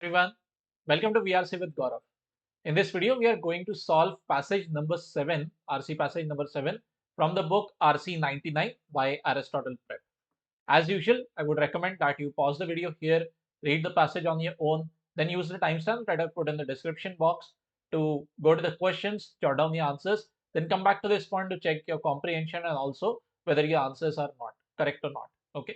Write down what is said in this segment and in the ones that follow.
Everyone, welcome to VRC with Gaurav. In this video, we are going to solve passage number 7, RC passage number 7 from the book RC 99 by Aristotle Prep. As usual, I would recommend that you pause the video here, read the passage on your own, then use the timestamp that I've put in the description box to go to the questions, jot down the answers, then come back to this point to check your comprehension and also whether your answers are not correct or not. Okay.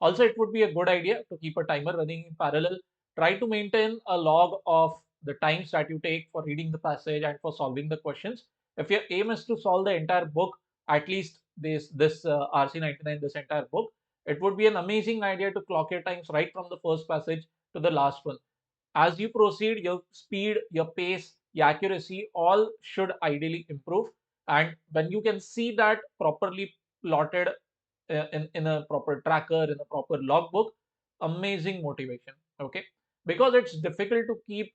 Also, it would be a good idea to keep a timer running in parallel. Try to maintain a log of the times that you take for reading the passage and for solving the questions. If your aim is to solve the entire book, at least this RC99, this entire book, it would be an amazing idea to clock your times right from the first passage to the last one. As you proceed, your speed, your pace, your accuracy all should ideally improve. And when you can see that properly plotted in a proper tracker, in a proper logbook, amazing motivation. Okay, because it's difficult to keep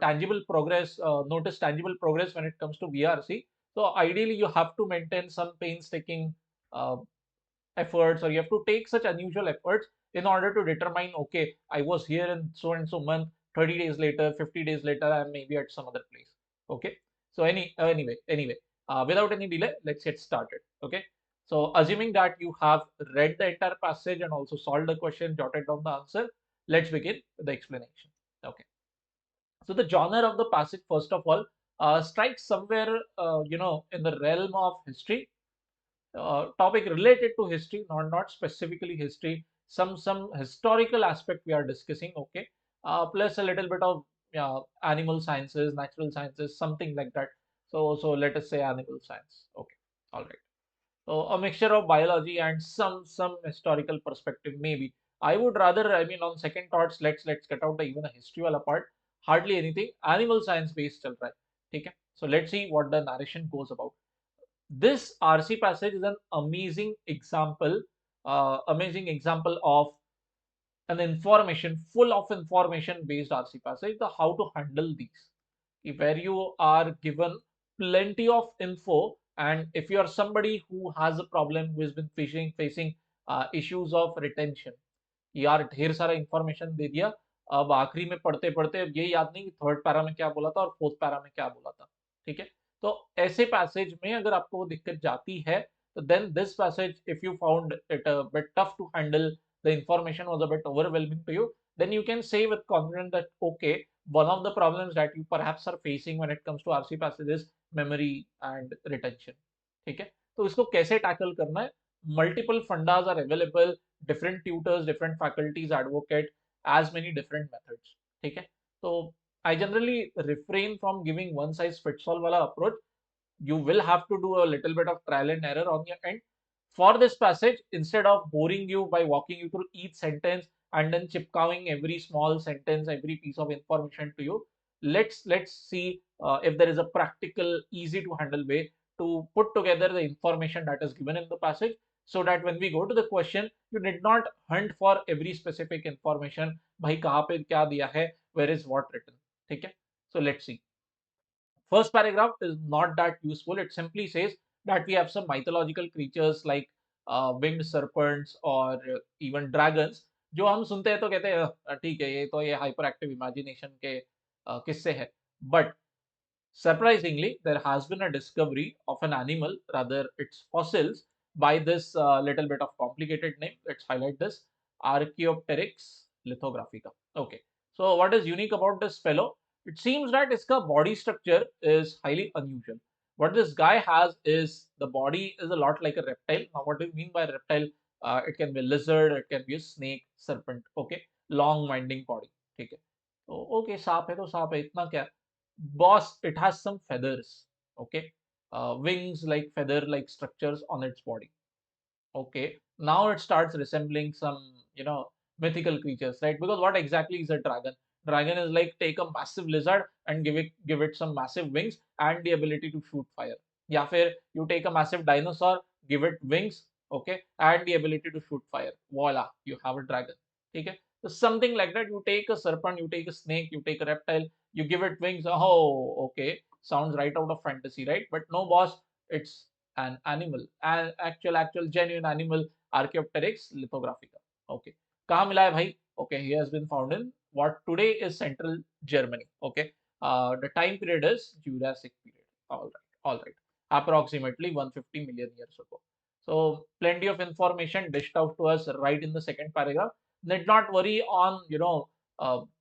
tangible progress, notice tangible progress when it comes to VRC. So ideally, you have to maintain some painstaking uh, efforts, or you have to take such unusual efforts in order to determine, okay, I was here in so and so month, 30 days later, 50 days later, I'm maybe at some other place. Okay, so anyway, without any delay, let's get started. Okay, so assuming that you have read the entire passage and also solved the question, jotted down the answer, let's begin with the explanation. Okay, so the genre of the passage, first of all, strikes somewhere in the realm of history, topic related to history, not specifically history, some historical aspect we are discussing. Okay, plus a little bit of animal sciences, natural sciences, something like that. So let us say animal science. Okay, all right. So a mixture of biology and some historical perspective maybe. I would rather, I mean, on second thoughts, let's get out even a history wala part. Hardly anything animal science based chal raha hai. Okay, so let's see what the narration goes about. This RC passage is an amazing example of an information, full of information based RC passage, the how to handle these. Where you are given plenty of info, and if you are somebody who has a problem, who has been facing issues of retention, यार ढेर सारा information दे दिया, अब आखिरी में पढ़ते पढ़ते अब ये याद नहीं कि थर्ड पैरा में क्या बोला था और फोर्थ पैरा में क्या बोला था. ठीक है, तो ऐसे पैसेज में अगर आपको वो दिक्कत जाती है, तो then this passage, if you found it a bit tough to handle, the information was a bit overwhelming to you, then you can say with confidence that okay, one of the problems that you perhaps are facing when it comes to RC passage is memory and retention. ठीक है, तो इसको कैसे tackle करना है? Multiple fundas are available, different tutors, different faculties advocate as many different methods. ठीक है, तो I generally refrain from giving one size fits all wala approach. You will have to do a little bit of trial and error on your end. For this passage, instead of boring you by walking you through each sentence and then chipkawing every small sentence, every piece of information to you, let's see if there is a practical, easy to handle way to put together the information that is given in the passage, so that when we go to the question, you need not hunt for every specific information. भाई कहाँ पे क्या दिया है, where is what written. ठीक है, so let's see. First paragraph is not that useful. It simply says that we have some mythological creatures like winged serpents or even dragons, जो हम सुनते हैं तो कहते हैं ठीक है, ये तो ये हाइपर एक्टिव इमेजिनेशन के किस्से हैं. But surprisingly, there has been a discovery of an animal, rather its fossils, by this little bit of complicated name. Let's highlight this: Archaeopteryx lithographica. Okay, so what is unique about this fellow? It seems that its body structure is highly unusual. What this guy has is the body is a lot like a reptile. Now, what do you mean by reptile? It can be a lizard, it can be a snake, serpent. Okay, long winding body. ठीक है, तो okay सांप है तो सांप है, इतना क्या. Boss, it has some feathers. Okay, wings like feather like structures on its body. Okay, now it starts resembling some, mythical creatures, right? Because what exactly is a dragon? Dragon is like take a massive lizard and give it some massive wings and the ability to shoot fire. या फिर you take a massive dinosaur, give it wings, okay, and the ability to shoot fire. Voila, you have a dragon. ठीक है, so something like that. You take a serpent, you take a snake, you take a reptile, you give it wings. Oh, okay, sounds right out of fantasy, right? But no, boss, it's an animal, an actual genuine animal, Archaeopteryx lithographica. Okay, कहाँ मिला है भाई? Okay, he has been found in what today is Central Germany. Okay, the time period is Jurassic period. All right, approximately 150 million years ago. So plenty of information dished out to us right in the second paragraph. Need not worry on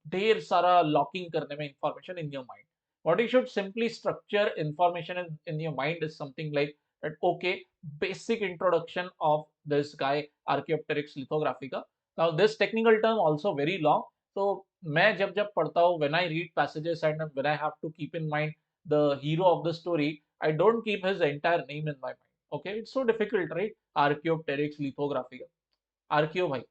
ढेर सारा locking करने में information in your mind. What you should simply structure information in your mind is something like that. Okay, basic introduction of this guy Archaeopteryx lithographica. Now this technical term also very long. So मैं जब पढ़ता हूँ, when I read passages and when I have to keep in mind the hero of the story, I don't keep his entire name in my mind. Okay, it's so difficult, right? Archaeopteryx lithographica. Archeo bhai.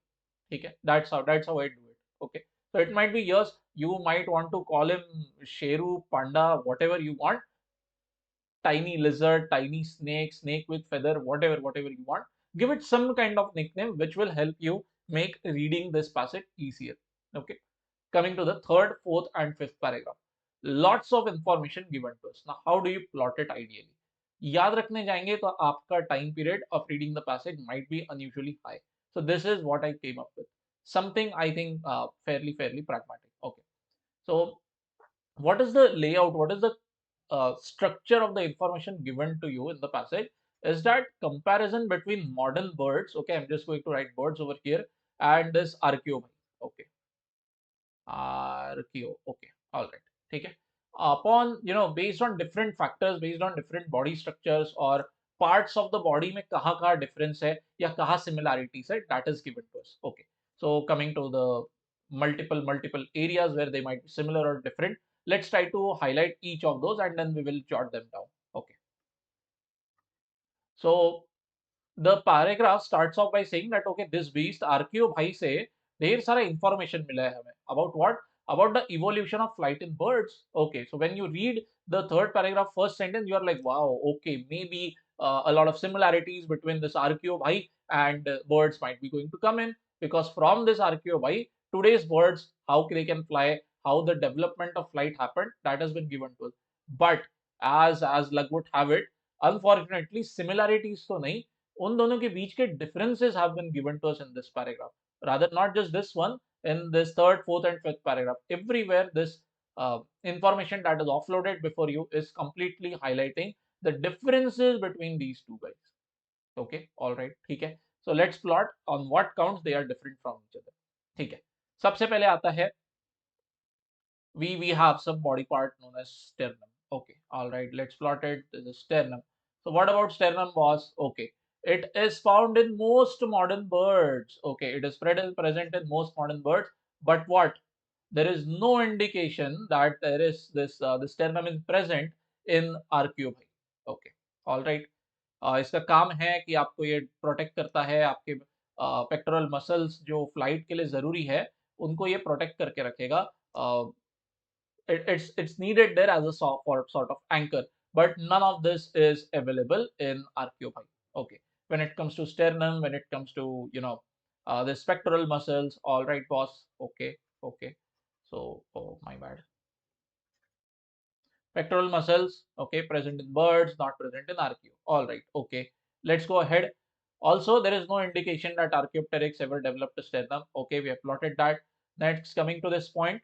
Okay, that's how I do it. Okay, so it might be yours. You might want to call him Sheru, Panda, whatever you want. Tiny lizard, tiny snake, snake with feather, whatever you want. Give it some kind of nickname which will help you make reading this passage easier. Okay. Coming to the third, fourth, and fifth paragraph. Lots of information given to us. Now, how do you plot it ideally? याद रखने जाएंगे तो आपका time period of reading the passage might be unusually high. So this is what I came up with. Something I think fairly pragmatic. Okay. So what is the layout? What is the structure of the information given to you in the passage? Is that comparison between modern birds? Okay, I'm just going to write birds over here and this archaeo. Okay, archaeo. Okay, all right. Okay. Upon based on different factors, based on different body structures or parts of the body में कहाँ difference है या कहाँ similarities है, that is given to us. Okay. So coming to the multiple areas where they might be similar or different, let's try to highlight each of those and then we will jot them down. Okay. So the paragraph starts off by saying that okay, this beast archaeo भाई से ढेर सारा information मिला है हमें about what, about the evolution of flight in birds. Okay, so when you read the third paragraph first sentence you are like wow, okay, maybe a lot of similarities between this archaeo bhai and birds might be going to come in, because from this archaeo bhai today's birds, how they can fly, how the development of flight happened, that has been given to us. But as luck would have it, unfortunately similarities तो नहीं, उन दोनों के बीच के differences have been given to us in this paragraph. Rather, not just this one, in this third, fourth, and fifth paragraph. Everywhere, this information that is offloaded before you is completely highlighting the differences between these two guys. Okay, all right, ठीक है. So let's plot on what counts they are different from each other. ठीक है. सबसे पहले आता है, we have some body part known as sternum. Okay, all right, let's plot it. This is sternum. So what about sternum, boss? Okay, it is found in most modern birds. Okay, it is present in most modern birds. But what? There is no indication that there is this the sternum is present in archaeopteryx. Okay, all right. इसका काम है कि आपको ये protect करता है, आपके pectoral muscles जो फ्लाइट के लिए जरूरी है उनको ये प्रोटेक्ट करके रखेगा. It's needed there as a sort of anchor, but none of this is available in archaeopteryx. Okay, when it comes to sternum, when it comes to the pectoral muscles, all right, boss. Okay, okay. So, oh my bad. Pectoral muscles, okay, present in birds, not present in archaeo. All right, okay. Let's go ahead. Also, there is no indication that Archaeopteryx ever developed a sternum. Okay, we have plotted that. Next, coming to this point,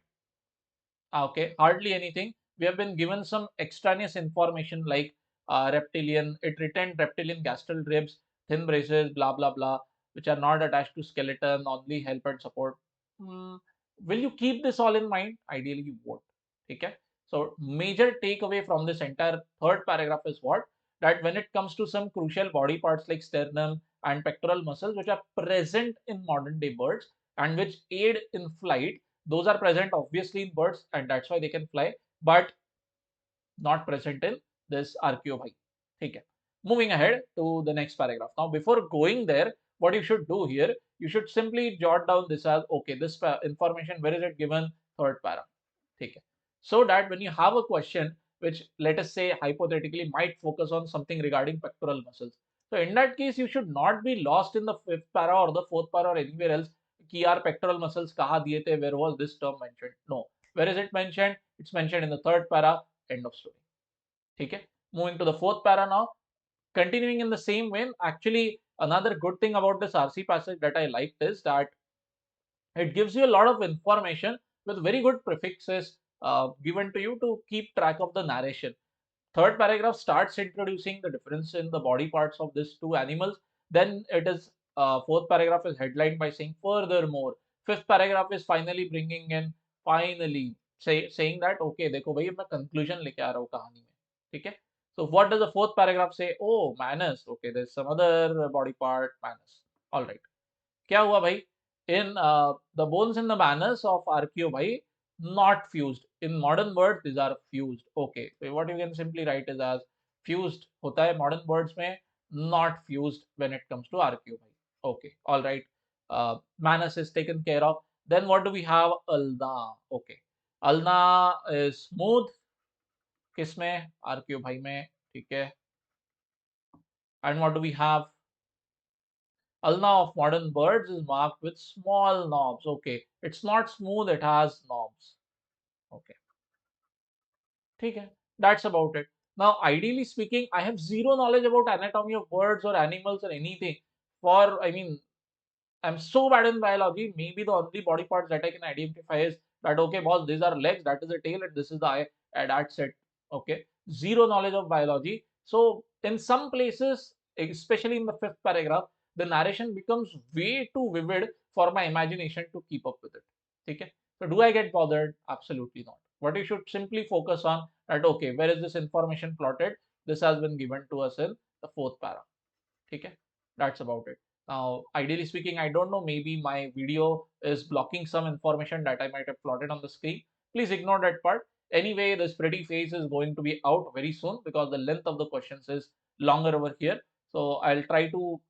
okay, hardly anything. We have been given some extraneous information like reptilian, it retained reptilian gastral ribs, thin braces, blah blah blah, which are not attached to skeleton, only help and support. Hmm, will you keep this all in mind? Ideally, you won't. Okay. So, major takeaway from this entire third paragraph is what? That when it comes to some crucial body parts like sternum and pectoral muscles, which are present in modern day birds and which aid in flight, those are present obviously in birds and that's why they can fly, but not present in this archaeopteryx. Okay. Moving ahead to the next paragraph. Now, before going there, what you should do here, you should simply jot down this as okay, this information, where is it given? Third para. Okay. So that when you have a question which, let us say, hypothetically might focus on something regarding pectoral muscles. So in that case, you should not be lost in the fifth para or the fourth para or anywhere else. कि यार pectoral muscles कहाँ दिए थे? Where was this term mentioned? No. Where is it mentioned? It's mentioned in the third para. End of story. ठीक है. Moving to the fourth para now. Continuing in the same vein, actually, another good thing about this RC passage that I liked is that It gives you a lot of information with very good prefixes given to you to keep track of the narration. Third paragraph starts introducing the difference in the body parts of these two animals. Then it is fourth paragraph is headlined by saying furthermore. Fifth paragraph is finally bringing in finally saying that okay देखो भाई मैं conclusion लेके आ रहा हूँ कहानी में, ठीक है. So what does the fourth paragraph say? Oh, manus. Okay, there's some other body part, manus. All right. क्या हुआ भाई? In the bones in the manus of archaeo भाई not fused. In modern words these are fused. Okay, so what you can simply write is as fused होता है modern words में, not fused when it comes to archaeo भाई. Okay, all right. Manus is taken care of. Then what do we have? Ulna. Okay, ulna is smooth. किसमें? archaeo भाई में, ठीक है. And what do we have? Ulna of modern birds is marked with small knobs. Okay, it's not smooth, it has knobs. Okay, ठीक है. That's about it. Now, ideally speaking, I have zero knowledge about anatomy of birds or animals or anything. I mean, I'm so bad in biology. Maybe the only body parts that I can identify is that okay, boss, these are legs, that is the tail, and this is the eye, and that's it. Okay, zero knowledge of biology. So in some places, especially in the fifth paragraph, the narration becomes way too vivid for my imagination to keep up with it. Okay, so do I get bothered? Absolutely not. What you should simply focus on that okay, where is this information plotted? This has been given to us in the fourth paragraph. Okay, that's about it. Now, ideally speaking, I don't know, maybe my video is blocking some information that I might have plotted on the screen. Please ignore that part. Anyway, this pretty face is going to be out very soon because the length of the questions is longer over here. So I'll try to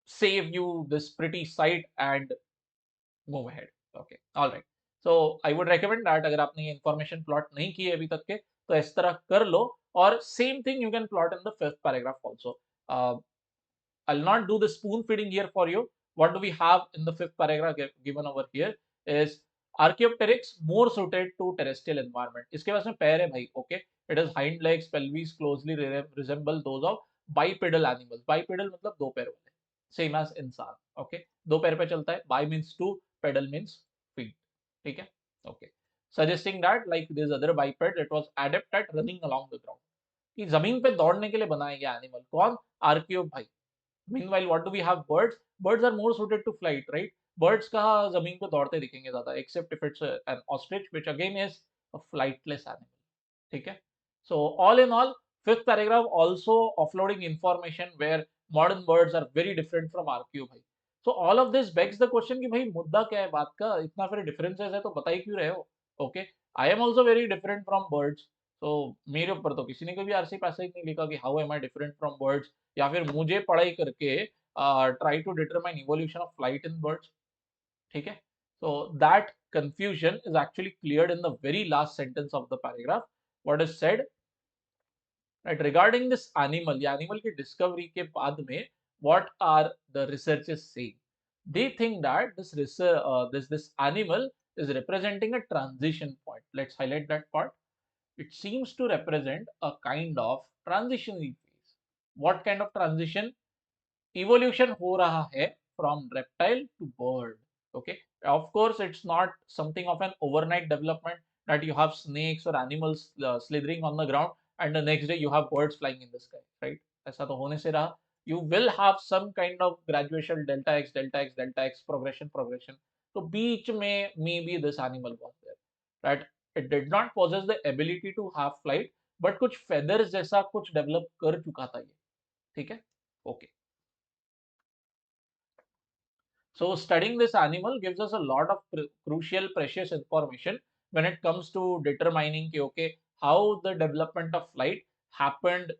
save you this pretty sight and move ahead. Okay, all right. So I would recommend that अगर आपने ये information plot नहीं की है अभी तक के तो इस तरह कर लो और same thing you can plot in the fifth paragraph also. Uh, I'll not do the spoon feeding here for you. What do we have in the fifth paragraph given over here is Archaeopteryx more suited to terrestrial environment. इसके पास में पैर है भाई, okay? It has hind legs, pelvis closely resemble those of bipedal animals. Bipedal मतलब दो पैर वाले, same as इंसान, okay? दो पैर पे चलता है. Bi means two, pedal means feet, ठीक है? Okay. Suggesting that like this other biped, it was adept at running along the ground. कि जमीन पे दौड़ने के लिए बनाया गया एनिमल कौन? आर्कियो भाई. Meanwhile, what do we have? Birds. Birds are more suited to flight, right? Birds कहाँ जमीन पे दौड़ते दिखेंगे ज्यादा, except if it's an ostrich, which again is a flightless animal. ठीक है? So all in all, fifth paragraph also offloading information where modern birds are very different from archaeo भाई. So all of this begs the question कि भाई मुद्दा क्या है बात का? इतना फिर differences है तो बता ही क्यों रहे हो? Okay, I am also very different from birds. So मेरे ऊपर तो किसी ने कभी आरसी पैसेज नहीं लिखा कि how am I different from birds या फिर मुझे पढ़ाई करके try to determine evolution of flight in birds. ठीक है? So that confusion is actually cleared in the very last sentence of the paragraph. What is said that regarding this animal, या animal की discovery के बाद में, what are the researchers saying? They think that this research, this animal is representing a transition point. Let's highlight that part. It seems to represent a kind of transitionary phase. What kind of transition? Evolution हो रहा है from reptile to bird. Okay, of course it's not something of an overnight development that you have snakes or animals slithering on the ground and the next day you have birds flying in the sky, right? ऐसा तो होने से रहा. You will have some kind of graduation delta x delta x delta x progression. तो बीच में maybe this animal was there, right? It did not possess the ability to have flight but कुछ feathers जैसा कुछ develop कर चुका था ये, ठीक है? Okay. So studying this animal gives us a lot of crucial, precious information when it comes to determining okay, how the development of flight happened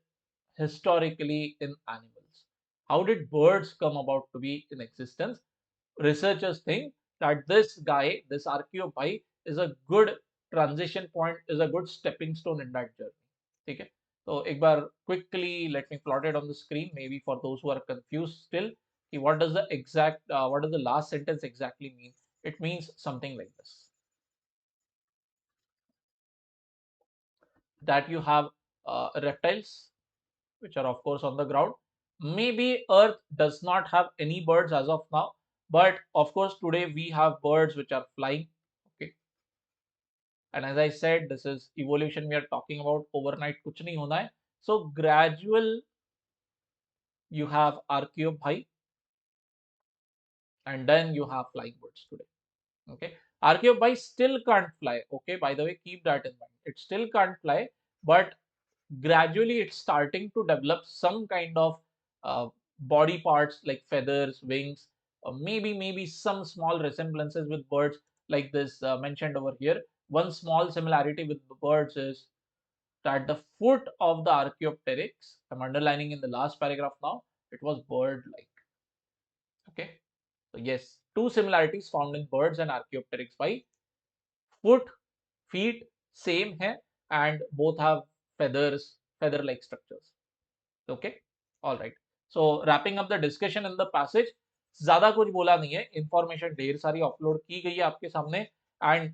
historically in animals. How did birds come about to be in existence? Researchers think that this guy, this archaeopy, is a good transition point, is a good stepping stone in that journey. ठीक है? तो एक बार quickly let me plot it on the screen, maybe for those who are confused still. What does what does the last sentence exactly mean? It means something like this: that you have reptiles, which are of course on the ground. Maybe Earth does not have any birds as of now, But of course, today we have birds which are flying. Okay. And as I said, this is evolution we are talking about. Overnight kuch nahi hona hai. So gradual, you have archaeophyte, and then you have flying birds today. Okay. Archaeophyte still can't fly. Okay. By the way, keep that in mind. It still can't fly, but gradually it's starting to develop some kind of body parts like feathers, wings, or maybe some small resemblances with birds like this mentioned over here. One small similarity with the birds is that the foot of the Archaeopteryx, I'm underlining in the last paragraph now, it was bird-like. Okay, so yes, two similarities found in birds and Archaeopteryx. By foot, feet, same hai, and both have feathers, feather-like structures. Okay, all right. So wrapping up the discussion in the passage, ज्यादा कुछ बोला नहीं है, information ढेर सारी upload की गई है आपके सामने, and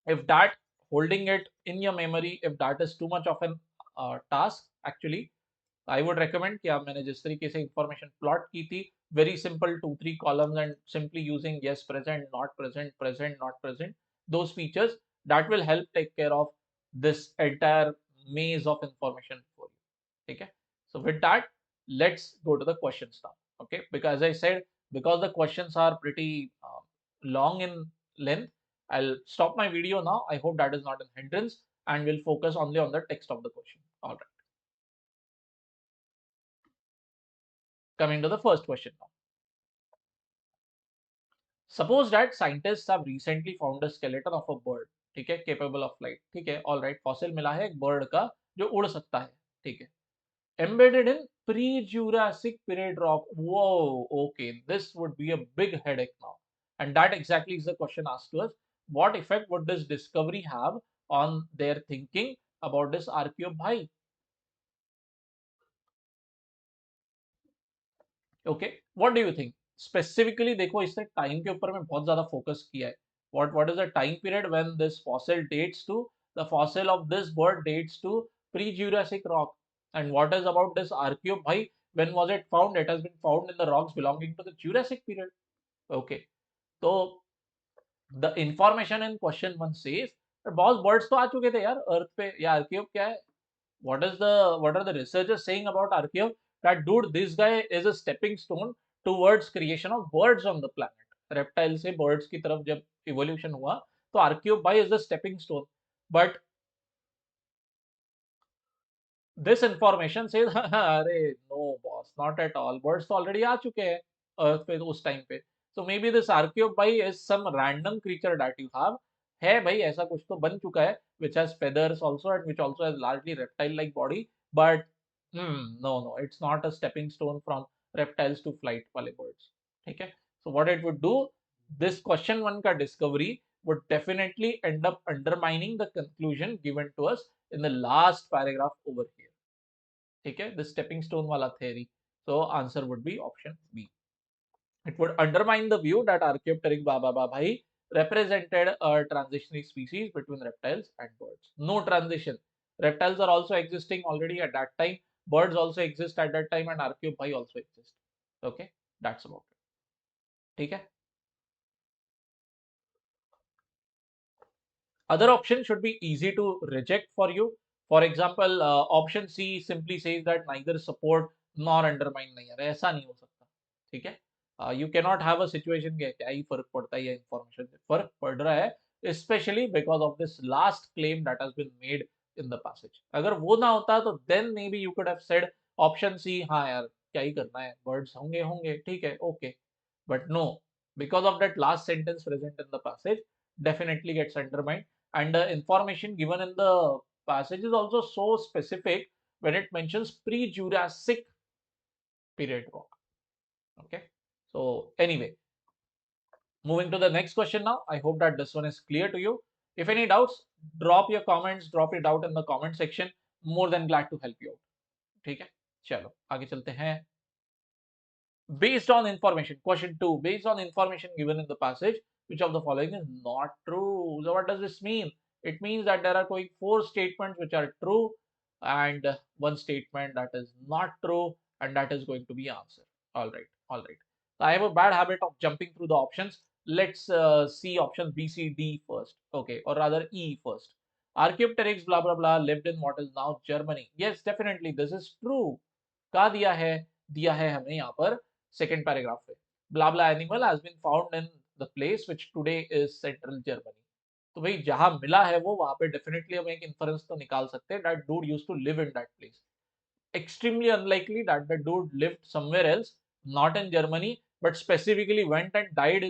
if that holding it in your memory, if that is too much of an task actually, I would recommend कि आप मैंने जिस तरीके से information plot की थी, very simple 2-3 columns and simply using yes, present, not present, present, not present, those features that will help take care of this entire maze of information for you. Okay, so with that, let's go to the questions now. Okay, because as I said, because the questions are pretty long in length, I'll stop my video now. I hope that is not an hindrance, and we'll focus only on the text of the question. All right. Coming to the first question now. Suppose that scientists have recently found a skeleton of a bird, ठीक है, capable of flight, ठीक है, all right, fossil मिला है एक bird का जो उड़ सकता है, ठीक है, embedded in pre-Jurassic period rock. Whoa, okay, this would be a big headache now, and that exactly is the question asked to us. What effect would this discovery have on their thinking about this archaeophyte? Okay, what do you think specifically? देखो, इसने time के ऊपर में बहुत ज्यादा focus किया है. What is the time period when this fossil dates to? The fossil of this bird dates to pre Jurassic rock. And what is about this आर्कियोभाई? When was it found? It has been found in the rocks belonging to the Jurassic period. Okay, तो the information in question 1 says बहुत birds तो आ चुके थे यार अर्थ पे. या आर्कियो क्या है? What are the researchers saying about Archeon? That dude, this guy is a stepping stone towards creation of birds on the planet. Reptile से birds की तरफ जब evolution हुआ, तो Archaeopteryx is a stepping stone. But this information says, अरे no boss, not at all. Birds तो already आ चुके हैं Earth पे उस time पे. So maybe this Archaeopteryx is some random creature that you have. है भाई, ऐसा कुछ तो बन चुका है, which has feathers also and which also has largely reptile-like body. But no, it's not a stepping stone from reptiles to flight वाले birds. ठीक है? So what it would do, this question 1 का discovery would definitely end up undermining the conclusion given to us in the last paragraph over here. ठीक है, the stepping stone वाला theory. So answer would be option B. It would undermine the view that Archaeopteryx bhai represented a transitionary species between reptiles and birds. No transition. Reptiles are also existing already at that time. Birds also exist at that time, and Archaeopteryx also exists. Okay, that's about it. ठीक है. Other options should be easy to reject for you. For example, option C simply says that neither support nor undermine नहीं है. ऐसा नहीं हो सकता. ठीक है. You cannot have a situation के क्या ही फर्क पड़ता है ये information से फर्क पड़ रहा है, especially because of this last claim that has been made in the passage. अगर वो ना होता तो then maybe you could have said option C, हाँ यार क्या ही करना है, birds होंगे होंगे ठीक है, okay. But no, because of that last sentence present in the passage, definitely gets undermined. And the information given in the passage is also so specific when it mentions pre-Jurassic period rock. Okay, so anyway, moving to the next question now. I hope that this one is clear to you. If any doubts, drop your comments, drop it out in the comment section. More than glad to help you out. ठीक है, चलो आगे चलते हैं. Based on information, question 2, based on information given in the passage, which of the following is not true? So what does this mean? It means that there are going 4 statements which are true and one statement that is not true, and that is going to be answer. All right, all right. I have a bad habit of jumping through the options. Let's see options B, C, D first. Okay, or rather E first. Archaeopteryx blah blah blah lived in what is now Germany. Yes, definitely this is true. कहा दिया है हमें यहाँ पर second paragraph पे. Blah blah animal has been found in the place which today is central Germany. तो भाई जहां मिला है वो वहां पे डेफिनेटली हम एक इन्फरेंस तो निकाल सकते हैं that dude used to live in that place. Extremely unlikely that the dude lived somewhere else, not in Germany, but specifically went and died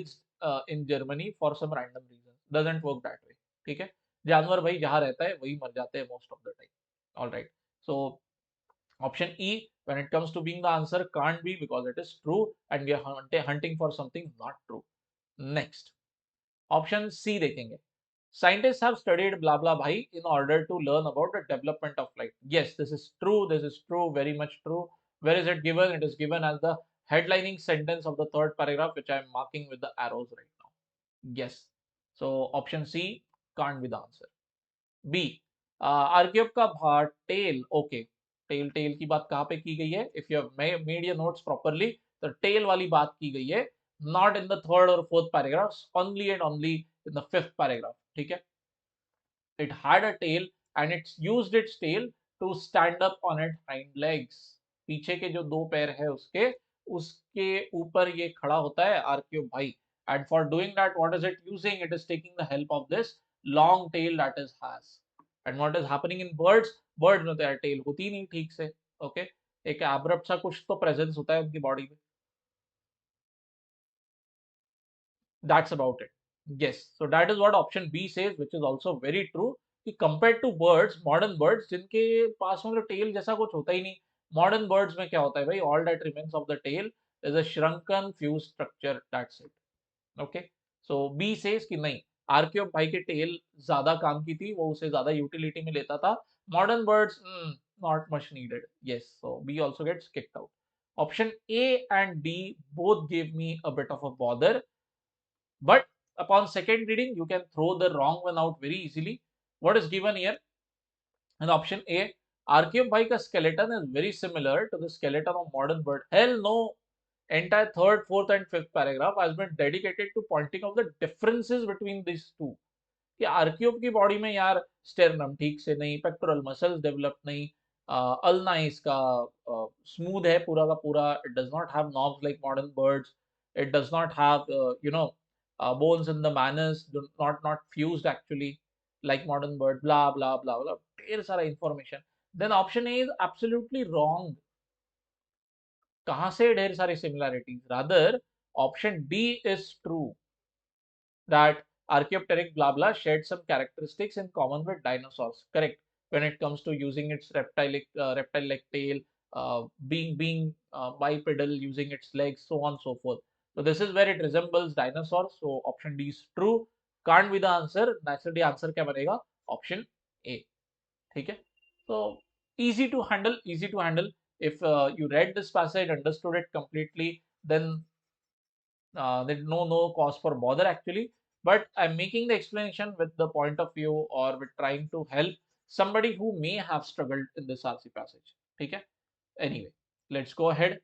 in Germany for some random reason. Doesn't work that way. ठीक है, जानवर भाई जहाँ रहता है वही मर जाते हैं most of the time. All right. So option E, when it comes to being the answer, can't be because it is true and we are hunting for something not true. Next, option C देखेंगे. Scientists have studied blah blah bhai in order to learn about the development of life. Yes, this is true. This is true. Very much true. Where is it given? It is given as the headlining sentence of the third paragraph, which I am marking with the arrows right now. Yes. So option C can't be the answer. B. Argyop का tail. Okay. Tail की बात कहाँ पे की गई है? If you have made your notes properly, the tail वाली बात की गई है. Not in the third or fourth paragraphs. Only and only in the fifth paragraph. ठीक है? It had a tail and it used its tail to stand up on its hind legs. पीछे के जो दो पैर है उसके उसके ऊपर ये खड़ा होता है आर्कियो भाई. And for doing that, what is it using? It is taking the help of this long tail that it has. And what is happening in birds? Birds में तो यार tail होती नहीं ठीक से. Okay, एक abrupt सा कुछ तो presence होता है उनकी body में. That's about it. Yes. So that is what option B says, which is also very true. कि compared to birds, modern birds, जिनके पास में तो tail जैसा कुछ होता ही नहीं. Modern birds में क्या होता है भाई? All that remains of the tail is a shrunken fused structure. That's it. Okay. So B says कि नहीं. आर्कियो भाई के टेल ज्यादा काम की थी, वो उसे ज्यादा यूटिलिटी में लेता था. Modern birds, not much needed. Yes. So B also gets kicked out. Option A and D both gave me a bit of a bother. But upon second reading, you can throw the wrong one out very easily. What is given here? In option A, Archaeopteryx skeleton is very similar to the skeleton of modern bird. Hell no! Entire third, fourth, and fifth paragraph has been dedicated to pointing out the differences between these two. कि आर्कियोप की body में यार sternum ठीक से नहीं, pectoral muscles develop नहीं, ulna इसका smooth है पूरा का पूरा. It does not have knobs like modern birds. It does not have bones in the manners, not fused actually like modern bird. Blah blah blah blah. ढेर सारा information. Then option A is absolutely wrong. कहाँ से ढेर सारी similarities? Rather, option D is true. That Archaeopteryx blah blah shared some characteristics in common with dinosaurs. Correct. When it comes to using its reptile-like tail, being bipedal, using its legs, so on so forth. So this is where it resembles dinosaurs. So option D is true. Can't be the answer. Naturally, answer क्या बनेगा? Option A. ठीक है? So easy to handle. Easy to handle. If you read this passage, understood it completely, then there's no cause for bother actually. But I'm making the explanation with the point of view or with trying to help somebody who may have struggled in this RC passage. Okay. Anyway, let's go ahead.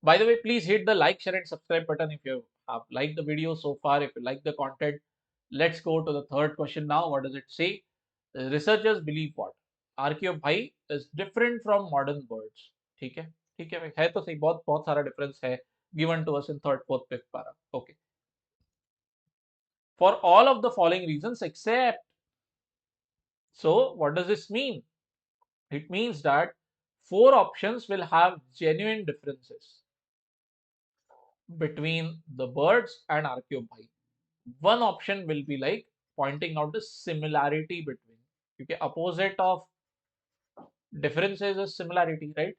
By the way, please hit the like, share, and subscribe button if you have liked the video so far. If you like the content, let's go to the third question now. What does it say? The researchers believe what? Archaeopteryx is different from modern birds. ठीक है, ठीक है भाई, है तो सही, बहुत बहुत सारा डिफरेंस है given to us in third, fourth, fifth para. Okay. For all of the following reasons except. So what does this mean? It means that four options will have genuine differences between the birds and Archaeopteryx. One option will be like pointing out the similarity between. Okay, opposite of differences is similarity, right?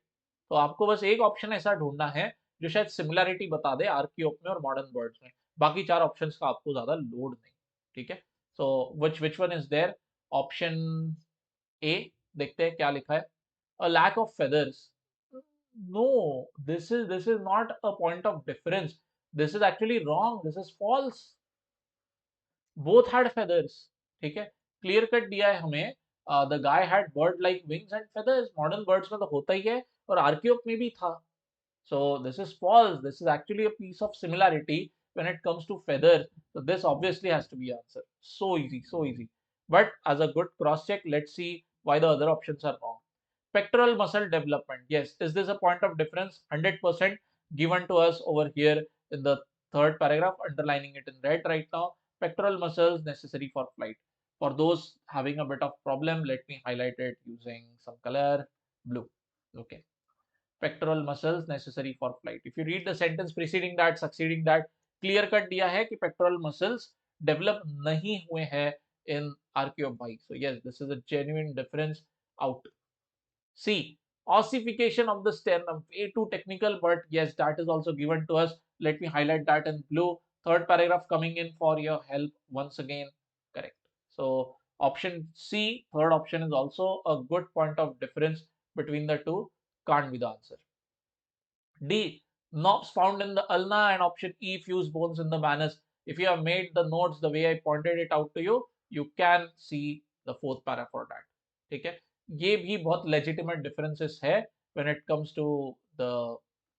तो आपको बस एक option ऐसा ढूंढना है जो शायद similarity बता दे आर्कियोप में और मॉडर्न बर्ड्स में. बाकी चार ऑप्शंस का आपको ज्यादा लोड नहीं. ठीक है. सो which one is there? Option A देखते हैं क्या लिखा है. A lack of feathers. No, this is not a point of difference. This is actually wrong. This is false. Both had feathers. ठीक है. क्लियर कट दिया है हमें. The guy had bird like Winx and feathers. Modern birds में तो होता ही है और आर्कियोप में भी था. So this is false. This is actually a piece of similarity when it comes to feathers. So this obviously has to be answer. So easy, so easy. But as a good cross check, let's see why the other options are wrong. Pectoral muscle development. Yes. Is this a point of difference? 100% given to us over here in the third paragraph, underlining it in red right now. Pectoral muscles necessary for flight. For those having a bit of problem, let me highlight it using some color blue. Okay. Pectoral muscles necessary for flight. If you read the sentence preceding that, succeeding that, clear cut दिया है कि pectoral muscles develop नहीं हुए हैं in archaeopteryx. So yes, this is a genuine difference out. C. Ossification of the sternum. Way too technical, but yes, that is also given to us. Let me highlight that in blue. Third paragraph coming in for your help once again. Correct. So option C, third option is also a good point of difference between the two. Can't be the answer. D. Knobs found in the ulna, and option E, fused bones in the manus. If you have made the notes the way I pointed it out to you, you can see the fourth para for that. ठीक है, ये भी बहुत legitimate differences है when it comes to the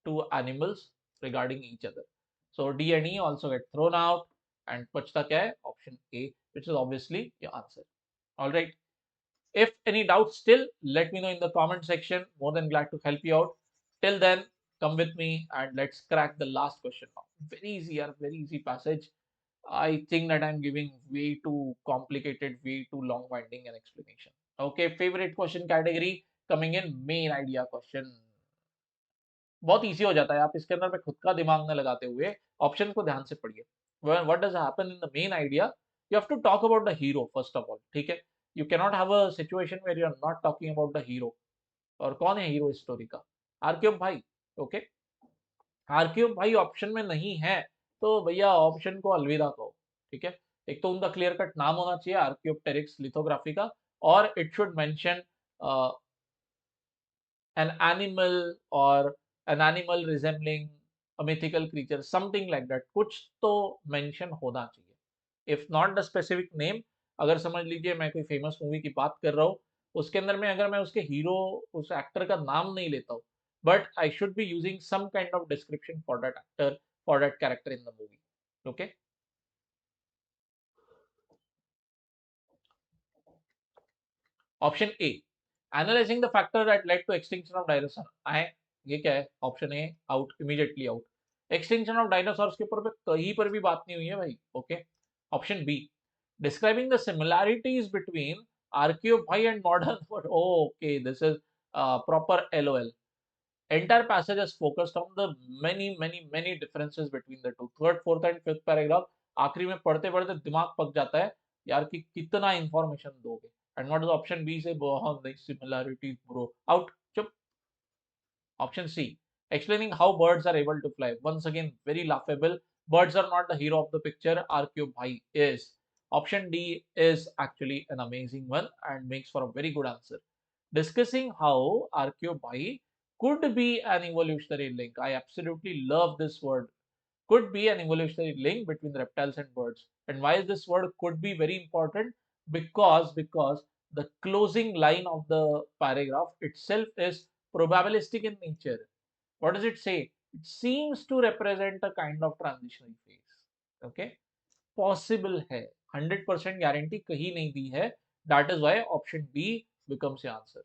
two animals regarding each other. So D and E also get thrown out, and बचता क्या है? Option A, which is obviously your answer. All right. If any doubts still, let me know in the comment section. More than glad to help you out. Till then, come with me and let's crack the last question now. Very easy, very easy passage. I think that I'm giving way too complicated, way too long winding an explanation. Okay, favorite question category coming in, main idea question. बहुत easy हो जाता है, आप इसके अंदर में खुद का दिमाग न लगाते हुए ऑप्शन को ध्यान से पढ़िए. What does happen in the main idea? You have to talk about the hero first of all. ठीक है, you cannot have a situation where you are not talking about the hero. और कौन है hero इस story का? आर्क्योप भाई. Okay, आर्क्योप भाई option में नहीं है तो भैया ऑप्शन को अलविदा कहो. ठीक है, एक तो उनका क्लियर कट नाम होना चाहिए आर्क्योप्टेरिक्स लिथोग्राफी का, और it should mention an animal or an animal resembling a mythical creature, something like that. कुछ तो mention होना चाहिए. If not the specific name, अगर समझ लीजिए मैं कोई फेमस मूवी की बात कर रहा हूँ, उसके अंदर में अगर मैं उसके हीरो, उस एक्टर का नाम नहीं लेता हूँ, but I should be using some kind of description for that actor, for that character in the movie. Okay. Option A, analyzing the factor that led to extinction of dinosaur. I, ये क्या है? Option A out, immediately out. Extinction of dinosaurs के ऊपर पे कहीं पर भी बात नहीं हुई है भाई. Okay. Option B, describing the similarities between archaeopteryx and modern. Oh, okay, this is proper LOL. Entire passage is focused on the many differences between the two. Third, fourth and fifth paragraph आखिरी में पढ़ते पढ़ते दिमाग पक जाता है यार कि कितना इंफॉर्मेशन दोगे. And what is option B say? बहुत नहीं similarities bro. Out. Chup. Option C, explaining how birds are able to fly. Once again, very laughable. Birds are not the hero of the picture. RQ bhai is. Option D is actually an amazing one and makes for a very good answer. Discussing how RQ bhai could be an evolutionary link. I absolutely love this word. Could be an evolutionary link between reptiles and birds. And why is this word could be very important? Because the closing line of the paragraph itself is probabilistic in nature. What does it say? It seems to represent a kind of transitionary phase. Okay, possible है, 100% guarantee कहीं नहीं दी है. That is why option B becomes the answer.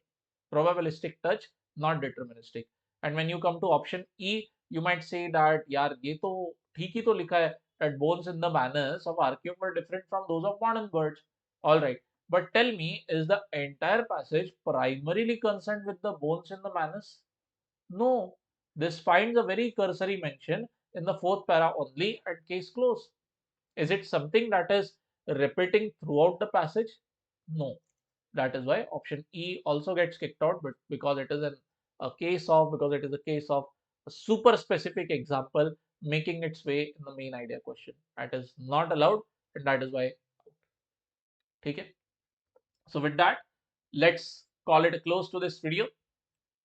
Probabilistic touch, not deterministic. And when you come to option E, you might say that यार ये तो ठीक ही तो लिखा है that bones in the manus of archaeopteryx were different from those of modern birds. All right, but tell me, is the entire passage primarily concerned with the bones in the manus? No, this finds a very cursory mention in the fourth para only and case closed. Is it something that is repeating throughout the passage? No. That is why option E also gets kicked out, but because it is because it is a case of a super specific example making its way in the main idea question. That is not allowed, and that is why. Okay. So with that, let's call it a close to this video.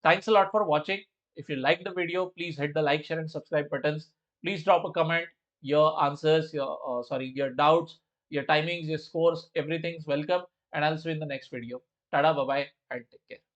Thanks a lot for watching. If you like the video, please hit the like, share, and subscribe buttons. Please drop a comment. Your answers, your doubts, your timings, your scores, everything's welcome. And I'll see you in the next video. Tada, bye bye, and take care.